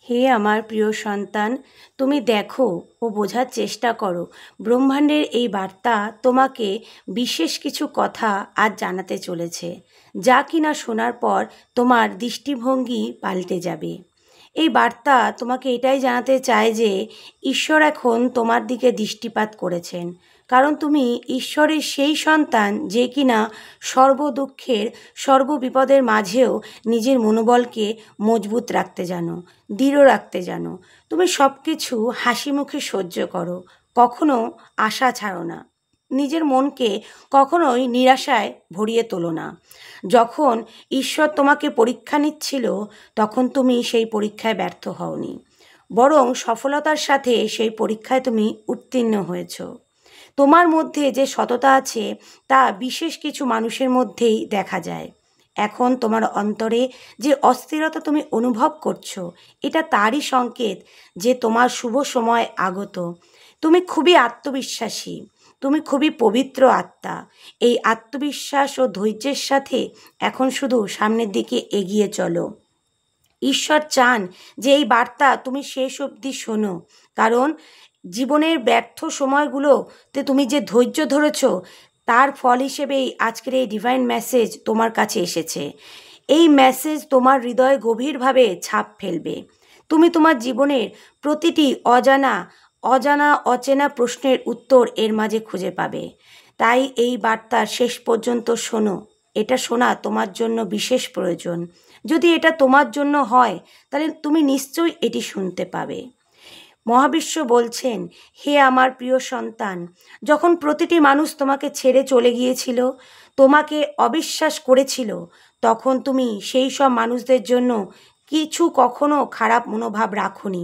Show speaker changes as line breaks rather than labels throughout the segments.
হে আমার প্রিয় সন্তান, তুমি দেখো ও বোঝার চেষ্টা করো। ব্রহ্মাণ্ডের এই বার্তা তোমাকে বিশেষ কিছু কথা আজ জানাতে চলেছে, যা কিনা শোনার পর তোমার দৃষ্টিভঙ্গি পাল্টে যাবে। এই বার্তা তোমাকে এটাই জানাতে চায় যে ঈশ্বর এখন তোমার দিকে দৃষ্টিপাত করেছেন, কারণ তুমি ঈশ্বরের সেই সন্তান যে কিনা সর্বদুঃখের সর্ববিপদের মাঝেও নিজের মনোবলকে মজবুত রাখতে জানো, দৃঢ় রাখতে জানো। তুমি সব কিছু হাসি মুখে সহ্য করো, কখনো আশা ছাড়ো না, নিজের মনকে কখনোই নিরাশায় ভরিয়ে তোলো না। যখন ঈশ্বর তোমাকে পরীক্ষা নিচ্ছিল, তখন তুমি সেই পরীক্ষায় ব্যর্থ হওনি, বরং সফলতার সাথে সেই পরীক্ষায় তুমি উত্তীর্ণ হয়েছ। তোমার মধ্যে যে সততা আছে তা বিশেষ কিছু মানুষের মধ্যেই দেখা যায়। এখন তোমার অন্তরে যে অস্থিরতা তুমি অনুভব করছো, এটা তারই সংকেত যে তোমার শুভ সময় আগত। তুমি খুবই আত্মবিশ্বাসী, তুমি খুবই পবিত্র আত্মা। এই আত্মবিশ্বাস ও ধৈর্যের সাথে এখন শুধু সামনের দিকে এগিয়ে চলো। ঈশ্বর চান যে এই বার্তা তুমি শেষ অবধি শোনো, কারণ জীবনের ব্যর্থ সময়গুলোতে তুমি যে ধৈর্য ধরেছ, তার ফল হিসেবেই আজকের এই ডিভাইন মেসেজ তোমার কাছে এসেছে। এই মেসেজ তোমার হৃদয়ে গভীরভাবে ছাপ ফেলবে। তুমি তোমার জীবনের প্রতিটি অচেনা প্রশ্নের উত্তর এর মাঝে খুঁজে পাবে। তাই এই বার্তার শেষ পর্যন্ত শোনো। এটা শোনা তোমার জন্য বিশেষ প্রয়োজন। যদি এটা তোমার জন্য হয়, তাহলে তুমি নিশ্চয়ই এটি শুনতে পাবে। মহাবিশ্ব বলছেন, হে আমার প্রিয় সন্তান, যখন প্রতিটি মানুষ তোমাকে ছেড়ে চলে গিয়েছিল, তোমাকে অবিশ্বাস করেছিল, তখন তুমি সেই সব মানুষদের জন্য কখনো খারাপ মনোভাব রাখোনি।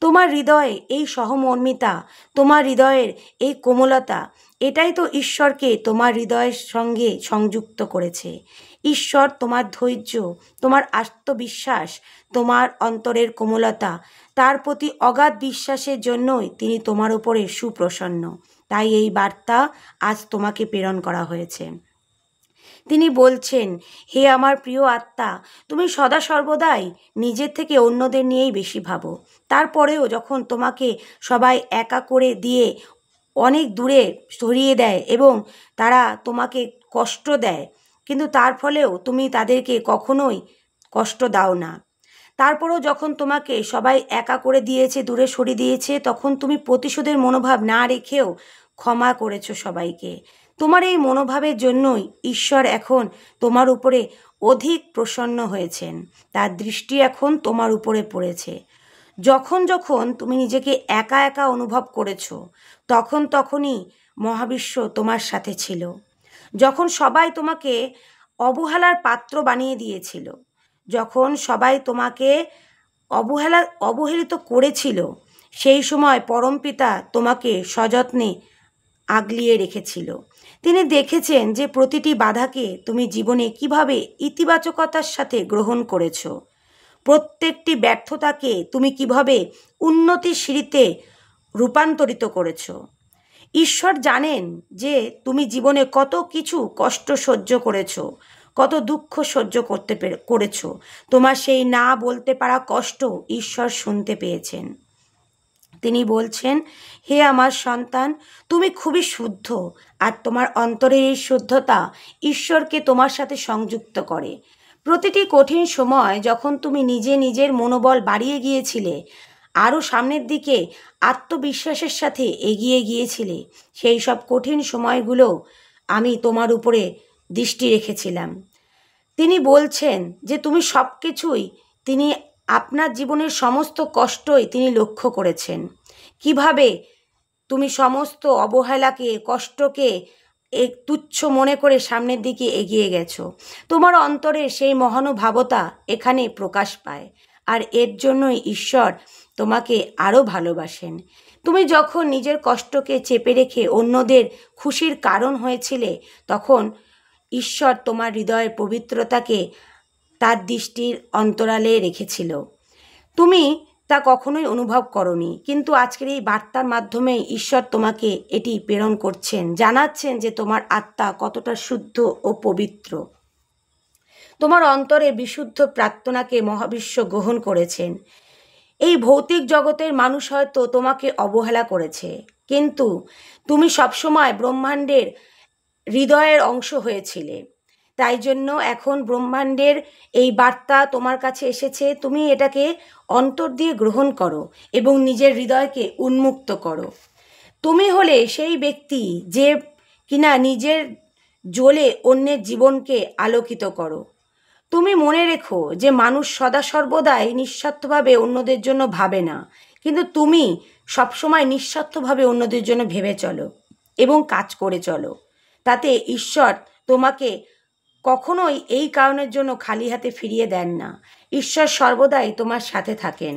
তোমার হৃদয়ে এই সহমর্মিতা, তোমার হৃদয়ের এই কোমলতা, এটাই তো ঈশ্বরকে তোমার হৃদয়ের সঙ্গে সংযুক্ত করেছে। ঈশ্বর তোমার ধৈর্য, তোমার আত্মবিশ্বাস, তোমার অন্তরের কোমলতা, তার প্রতি অগাধ বিশ্বাসের জন্যই তিনি তোমার উপরে সুপ্রসন্ন। তাই এই বার্তা আজ তোমাকে প্রেরণ করা হয়েছে। তিনি বলছেন, হে আমার প্রিয় আত্মা, তুমি সদা সর্বদাই নিজের থেকে অন্যদের নিয়েই বেশি ভাবো। তারপরেও যখন তোমাকে সবাই একা করে দিয়ে অনেক দূরে সরিয়ে দেয় এবং তারা তোমাকে কষ্ট দেয়, কিন্তু তার ফলেও তুমি তাদেরকে কখনোই কষ্ট দাও না। তারপরও যখন তোমাকে সবাই একা করে দিয়েছে, দূরে সরিয়ে দিয়েছে, তখন তুমি প্রতিশোধের মনোভাব না রেখেও ক্ষমা করেছো সবাইকে। তোমার এই মনোভাবের জন্যই ঈশ্বর এখন তোমার উপরে অধিক প্রসন্ন হয়েছেন। তার দৃষ্টি এখন তোমার উপরে পড়েছে। যখন যখন তুমি নিজেকে একা একা অনুভব করেছো, তখনই মহাবিশ্ব তোমার সাথে ছিল। যখন সবাই তোমাকে অবহেলার পাত্র বানিয়ে দিয়েছিল, যখন সবাই তোমাকে অবহেলিত করেছিল, সেই সময় পরমপিতা তোমাকে সযত্নে আগলিয়ে রেখেছিল। তিনি দেখেছেন যে প্রতিটি বাধাকে তুমি জীবনে কিভাবে ইতিবাচকতার সাথে গ্রহণ করেছো, প্রত্যেকটি ব্যর্থতাকে তুমি কিভাবে উন্নতির সিঁড়িতে রূপান্তরিত করেছো। ঈশ্বর জানেন যে তুমি জীবনে কত কিছু কষ্ট সহ্য করেছো, কত দুঃখ সহ্য করেছো। তোমার সেই না বলতে পারা কষ্ট ঈশ্বর শুনতে পেয়েছেন। তিনি বলছেন, হে আমার সন্তান, তুমি খুবই শুদ্ধ, আর তোমার অন্তরের এই শুদ্ধতা ঈশ্বরকে তোমার সাথে সংযুক্ত করে। প্রতিটি কঠিন সময় যখন তুমি নিজের মনোবল বাড়িয়ে গিয়েছিলে, আরও সামনের দিকে আত্মবিশ্বাসের সাথে এগিয়ে গিয়েছিলে, সেই সব কঠিন সময়গুলো আমি তোমার উপরে দৃষ্টি রেখেছিলাম। তিনি বলছেন যে তুমি সব কিছুই, তিনি আপনার জীবনের সমস্ত কষ্টই তিনি লক্ষ্য করেছেন। কিভাবে তুমি সমস্ত অবহেলাকে, কষ্টকে তুচ্ছ মনে করে সামনের দিকে এগিয়ে গেছো। তোমার অন্তরে সেই মহানুভবতা এখানে প্রকাশ পায়, আর এর জন্যই ঈশ্বর তোমাকে আরও ভালোবাসেন। তুমি যখন নিজের কষ্টকে চেপে রেখে অন্যদের খুশির কারণ হয়েছিলে, তখন ঈশ্বর তোমার হৃদয়ের পবিত্রতাকে তার দৃষ্টির অন্তরালে রেখেছিল। তুমি তা কখনোই অনুভব করনি, কিন্তু আজকের এই বার্তার মাধ্যমে ঈশ্বর তোমাকে এটি প্রেরণ করছেন, জানাচ্ছেন যে তোমার আত্মা কতটা শুদ্ধ ও পবিত্র। তোমার অন্তরে বিশুদ্ধ প্রার্থনাকে মহাবিশ্ব গ্রহণ করেছেন। এই ভৌতিক জগতের মানুষ হয়তো তোমাকে অবহেলা করেছে, কিন্তু তুমি সবসময় ব্রহ্মাণ্ডের হৃদয়ের অংশ হয়েছিলে। তাই জন্য এখন ব্রহ্মাণ্ডের এই বার্তা তোমার কাছে এসেছে, তুমি এটাকে অন্তর দিয়ে গ্রহণ করো এবং নিজের হৃদয়কে উন্মুক্ত করো। তুমি হলে সেই ব্যক্তি যে কিনা নিজের জ্বলে অন্যের জীবনকে আলোকিত করো। তুমি মনে রেখো যে মানুষ সদা সর্বদাই নিঃস্বার্থভাবে অন্যদের জন্য ভাবে না, কিন্তু তুমি সবসময় নিঃস্বার্থভাবে অন্যদের জন্য ভেবে চলো এবং কাজ করে চলো। তাতে ঈশ্বর তোমাকে কখনোই এই কারণের জন্য খালি হাতে ফিরিয়ে দেন না। ঈশ্বর সর্বদাই তোমার সাথে থাকেন।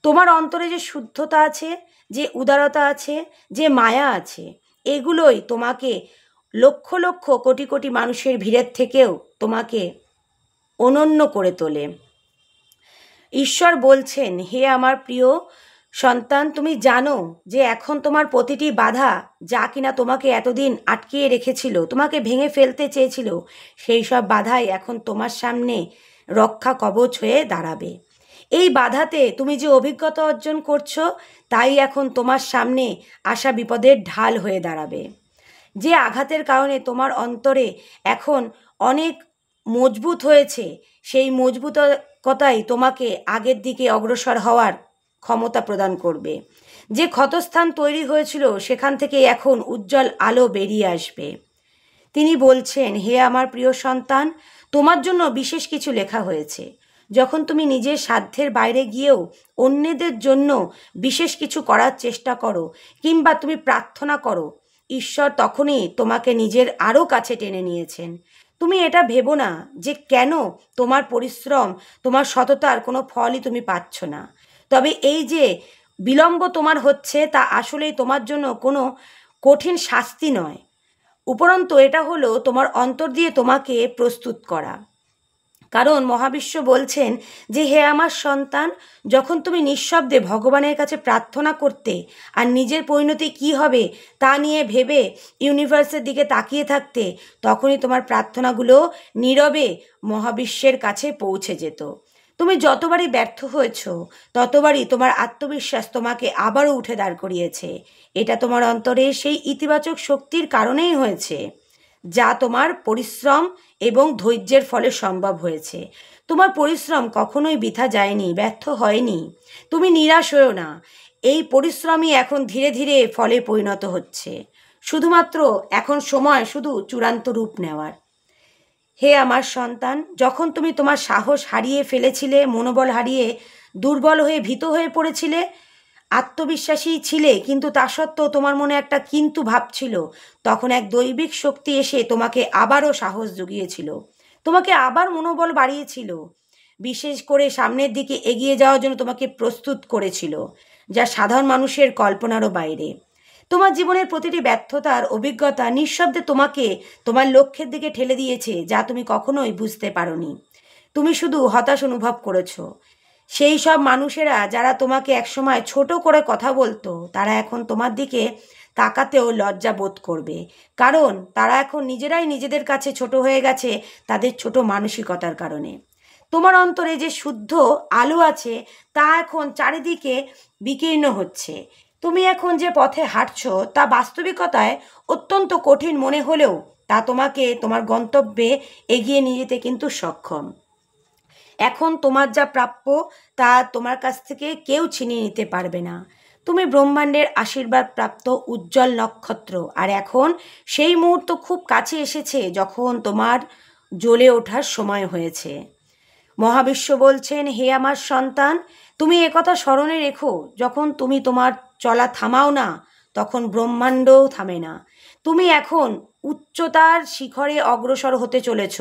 তোমার অন্তরে যে শুদ্ধতা আছে, যে উদারতা আছে, যে মায়া আছে, এগুলোই তোমাকে লক্ষ লক্ষ কোটি কোটি মানুষের ভিড়ের থেকেও তোমাকে অনন্য করে তোলে। ঈশ্বর বলছেন, হে আমার প্রিয় সন্তান, তুমি জানো যে এখন তোমার প্রতিটি বাধা, যা কিনা তোমাকে এতদিন আটকিয়ে রেখেছিল, তোমাকে ভেঙে ফেলতে চেয়েছিল, সেই সব বাধাই এখন তোমার সামনে রক্ষা কবচ হয়ে দাঁড়াবে। এই বাধাতে তুমি যে অভিজ্ঞতা অর্জন করছো, তাই এখন তোমার সামনে আসা বিপদের ঢাল হয়ে দাঁড়াবে। যে আঘাতের কারণে তোমার অন্তরে এখন অনেক মজবুত হয়েছে, সেই মজবুততাই তোমাকে আগের দিকে অগ্রসর হওয়ার ক্ষমতা প্রদান করবে। যে ক্ষতস্থান তৈরি হয়েছিল, সেখান থেকে এখন উজ্জ্বল আলো বেরিয়ে আসবে। তিনি বলছেন, হে আমার প্রিয় সন্তান, তোমার জন্য বিশেষ কিছু লেখা হয়েছে। যখন তুমি নিজের সাধ্যের বাইরে গিয়েও অন্যদের জন্য বিশেষ কিছু করার চেষ্টা করো কিংবা তুমি প্রার্থনা করো, ঈশ্বর তখনই তোমাকে নিজের আরও কাছে টেনে নিয়েছেন। তুমি এটা ভেবো না যে কেন তোমার পরিশ্রম, তোমার সততার কোনো ফলই তুমি পাচ্ছ না। তবে এই যে বিলম্ব তোমার হচ্ছে, তা আসলেই তোমার জন্য কোনো কঠিন শাস্তি নয়, উপরন্তু এটা হলো তোমার অন্তর দিয়ে তোমাকে প্রস্তুত করা। কারণ মহাবিশ্ব বলছেন যে, হে আমার সন্তান, যখন তুমি নিঃশব্দে ভগবানের কাছে প্রার্থনা করতে আর নিজের পরিণতি কী হবে তা নিয়ে ভেবে ইউনিভার্সের দিকে তাকিয়ে থাকতে, তখনই তোমার প্রার্থনাগুলো নীরবে মহাবিশ্বের কাছে পৌঁছে যেত। তুমি যতবারই ব্যর্থ হয়েছ, ততবারই তোমার আত্মবিশ্বাস তোমাকে আবারও উঠে দাঁড় করিয়েছে। এটা তোমার অন্তরে সেই ইতিবাচক শক্তির কারণেই হয়েছে, যা তোমার পরিশ্রম এবং ধৈর্যের ফলে সম্ভব হয়েছে। তোমার পরিশ্রম কখনোই বৃথা যায়নি, ব্যর্থ হয়নি। তুমি নিরাশ হয়েও না। এই পরিশ্রমই এখন ধীরে ধীরে ফলে পরিণত হচ্ছে। শুধুমাত্র এখন সময় শুধু চূড়ান্ত রূপ নেওয়ার। হে আমার সন্তান, যখন তুমি তোমার সাহস হারিয়ে ফেলেছিলে, মনোবল হারিয়ে দুর্বল হয়ে ভীত হয়ে পড়েছিলে, আত্মবিশ্বাসী ছিলে কিন্তু তা সত্ত্বেও তোমার মনে একটা কিন্তু ভাব ছিল, তখন এক দৈবিক শক্তি এসে তোমাকে আবারও সাহস জুগিয়েছিল, তোমাকে আবার মনোবল বাড়িয়েছিল, বিশেষ করে সামনের দিকে এগিয়ে যাওয়ার জন্য তোমাকে প্রস্তুত করেছিল, যা সাধারণ মানুষের কল্পনারও বাইরে। তোমার জীবনের প্রতিটি ব্যর্থতার অভিজ্ঞতা নিঃশব্দে তোমাকে তোমার লক্ষ্যের দিকে ঠেলে দিয়েছে, যা তুমি কখনোই বুঝতে পারোনি। তুমি শুধু হতাশ অনুভব করেছো। সেই সব মানুষেরা যারা তোমাকে একসময় ছোট করে কথা বলতো, তারা এখন তোমার দিকে তাকাতেও লজ্জা বোধ করবে, কারণ তারা এখন নিজেরাই নিজেদের কাছে ছোট হয়ে গেছে তাদের ছোট মানসিকতার কারণে। তোমার অন্তরে যে শুদ্ধ আলো আছে, তা এখন চারিদিকে বিকীর্ণ হচ্ছে। তুমি এখন যে পথে হাঁটছো, তা বাস্তবিকতায় অত্যন্ত কঠিন মনে হলেও তা তোমাকে তোমার গন্তব্যে এগিয়ে নিয়ে যেতে কিন্তু সক্ষম। এখন তোমার যা প্রাপ্য, তা তোমার কাছ থেকে কেউ ছিনিয়ে নিতে পারবে না। তুমি ব্রহ্মাণ্ডের আশীর্বাদ প্রাপ্ত উজ্জ্বল নক্ষত্র, আর এখন সেই মুহূর্ত খুব কাছে এসেছে যখন তোমার জ্বলে ওঠার সময় হয়েছে। মহাবিশ্ব বলছেন, হে আমার সন্তান, তুমি একথা স্মরণে রেখো, যখন তুমি তোমার চলা থামাও না, তখন ব্রহ্মাণ্ডও থামে না। তুমি এখন উচ্চতার শিখরে অগ্রসর হতে চলেছ।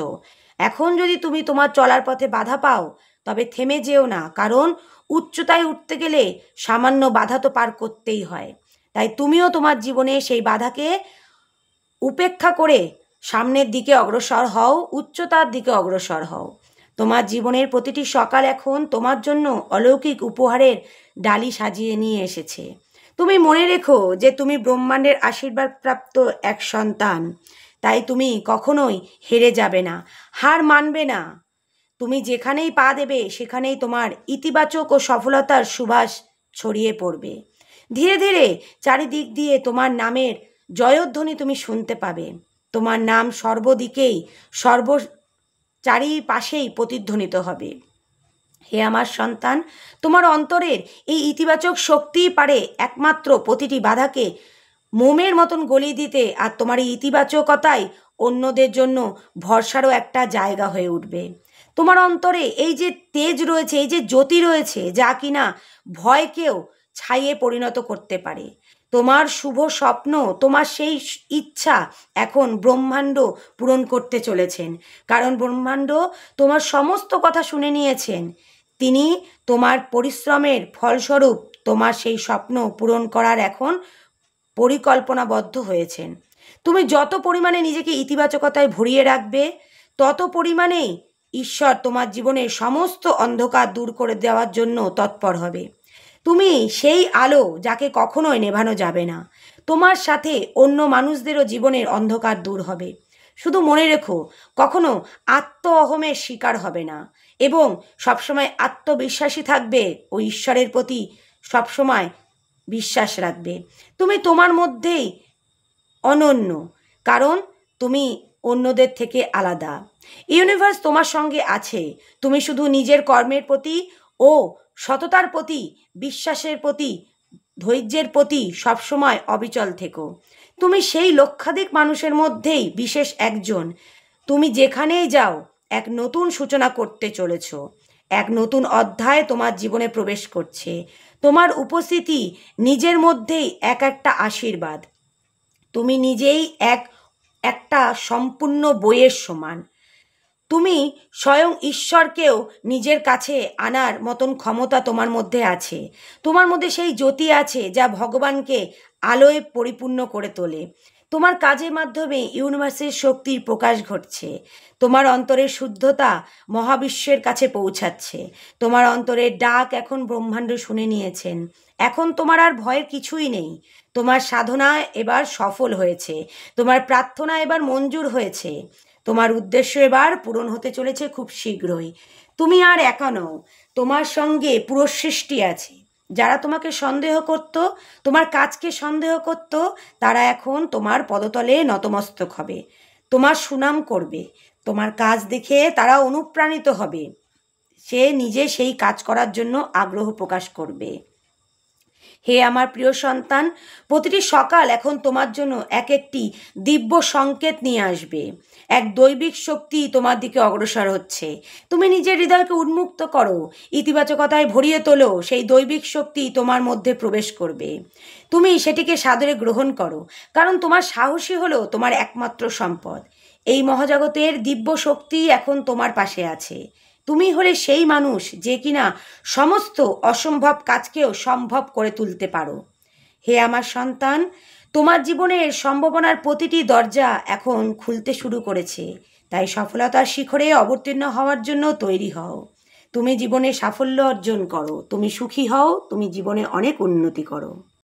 এখন যদি তুমি তোমার চলার পথে বাধা পাও, তবে থেমে যেও না, কারণ উচ্চতায় উঠতে গেলে সামান্য বাধা তো পার করতেই হয়। তাই তুমিও তোমার জীবনে সেই বাধাকে উপেক্ষা করে সামনের দিকে অগ্রসর হও, উচ্চতার দিকে অগ্রসর হও। তোমার জীবনের প্রতিটি সকাল এখন তোমার জন্য অলৌকিক উপহারের ডালি সাজিয়ে নিয়ে এসেছে। তুমি মনে রেখো যে তুমি ব্রহ্মাণ্ডের আশীর্বাদপ্রাপ্ত এক সন্তান, তাই তুমি কখনোই হেরে যাবে না, হার মানবে না। তুমি যেখানেই পা দেবে সেখানেই তোমার ইতিবাচক ও সফলতার সুবাস ছড়িয়ে পড়বে। ধীরে ধীরে চারিদিক দিয়ে তোমার নামের জয়ধ্বনি তুমি শুনতে পাবে। তোমার নাম সর্বদিকেই চারিপাশেই প্রতিধ্বনিত হবে। হে আমার সন্তান, তোমার অন্তরের এই ইতিবাচক শক্তিই পারে একমাত্র প্রতিটি বাধাকে মোমের মতন গলিয়ে দিতে, আর তোমার এই ইতিবাচকতাই অন্যদের জন্য ভরসারও একটা জায়গা হয়ে উঠবে। তোমার অন্তরে এই যে তেজ রয়েছে, এই যে জ্যোতি রয়েছে, যা কিনা ভয়কেও ছাইয়ে পরিণত করতে পারে। তোমার শুভ স্বপ্ন, তোমার সেই ইচ্ছা এখন ব্রহ্মাণ্ড পূরণ করতে চলেছেন, কারণ ব্রহ্মাণ্ড তোমার সমস্ত কথা শুনে নিয়েছেন। তিনি তোমার পরিশ্রমের ফলস্বরূপ তোমার সেই স্বপ্ন পূরণ করার এখন পরিকল্পনাবদ্ধ হয়েছেন। তুমি যত পরিমাণে নিজেকে ইতিবাচকতায় ভরিয়ে রাখবে, তত পরিমাণেই ঈশ্বর তোমার জীবনের সমস্ত অন্ধকার দূর করে দেওয়ার জন্য তৎপর হবে। তুমি সেই আলো যাকে কখনোই নেভানো যাবে না। তোমার সাথে অন্য মানুষদেরও জীবনের অন্ধকার দূর হবে। শুধু মনে রেখো, কখনো আত্ম অহমের শিকার হবে না এবং সবসময় আত্মবিশ্বাসী থাকবে ও ঈশ্বরের প্রতি সবসময় বিশ্বাস রাখবে। তুমি তোমার মধ্যেই অনন্য, কারণ তুমি অন্যদের থেকে আলাদা। ইউনিভার্স তোমার সঙ্গে আছে। তুমি শুধু নিজের কর্মের প্রতি ও সততার প্রতি, বিশ্বাসের প্রতি, ধৈর্যের প্রতি সবসময় অবিচল থেকো। তুমি সেই লক্ষাধিক মানুষের মধ্যেই বিশেষ একজন। তুমি যেখানেই যাও এক নতুন সূচনা করতে চলেছ। এক নতুন অধ্যায় তোমার জীবনে প্রবেশ করছে। তোমার উপস্থিতি নিজের মধ্যেই একটা আশীর্বাদ। তুমি নিজেই একটা সম্পূর্ণ বইয়ের সমান। তুমি স্বয়ং ঈশ্বরকেও নিজের কাছে আনার মতন ক্ষমতা তোমার মধ্যে আছে। তোমার মধ্যে সেই জ্যোতি আছে যা ভগবানকে আলোয় পরিপূর্ণ করে তোলে। তোমার কাজের মাধ্যমে ইউনিভার্সের শক্তির প্রকাশ ঘটছে। তোমার অন্তরের শুদ্ধতা মহাবিশ্বের কাছে পৌঁছাচ্ছে। তোমার অন্তরের ডাক এখন ব্রহ্মাণ্ড শুনে নিয়েছেন। এখন তোমার আর ভয়ের কিছুই নেই। তোমার সাধনা এবার সফল হয়েছে। তোমার প্রার্থনা এবার মঞ্জুর হয়েছে। তোমার উদ্দেশ্য এবার পূরণ হতে চলেছে খুব শীঘ্রই। তুমি আর একা নও, তোমার সঙ্গে পুরো সৃষ্টি আছে। যারা তোমাকে সন্দেহ করত, তোমার কাজকে সন্দেহ করত, তারা এখন তোমার পদতলে নতমস্তক হবে, তোমার সুনাম করবে। তোমার কাজ দেখে তারা অনুপ্রাণিত হবে। সে নিজে সেই কাজ করার জন্য আগ্রহ প্রকাশ করবে। হে আমার প্রিয় সন্তান, প্রতিটি সকাল এখন তোমার জন্য একটি দিব্য সংকেত নিয়ে আসবে। এক দৈবিক শক্তি তোমার দিকে অগ্রসর হচ্ছে। তুমি নিজের হৃদয়কে উন্মুক্ত করো, ইতিবাচকতায় ভরিয়ে তোলো। সেই দৈবিক শক্তি তোমার মধ্যে প্রবেশ করবে। তুমি সেটিকে সাদরে গ্রহণ করো, কারণ তোমার সাহসী হলো তোমার একমাত্র সম্পদ। এই মহাজগতের দিব্য শক্তি এখন তোমার পাশে আছে। তুমি হলে সেই মানুষ যে কিনা সমস্ত অসম্ভব কাজকেও সম্ভব করে তুলতে পারো। হে আমার সন্তান, তোমার জীবনের সম্ভাবনার প্রতিটি দরজা এখন খুলতে শুরু করেছে। তাই সফলতার শিখরে অবতীর্ণ হওয়ার জন্য তৈরি হও। তুমি জীবনে সাফল্য অর্জন করো, তুমি সুখী হও, তুমি জীবনে অনেক উন্নতি করো।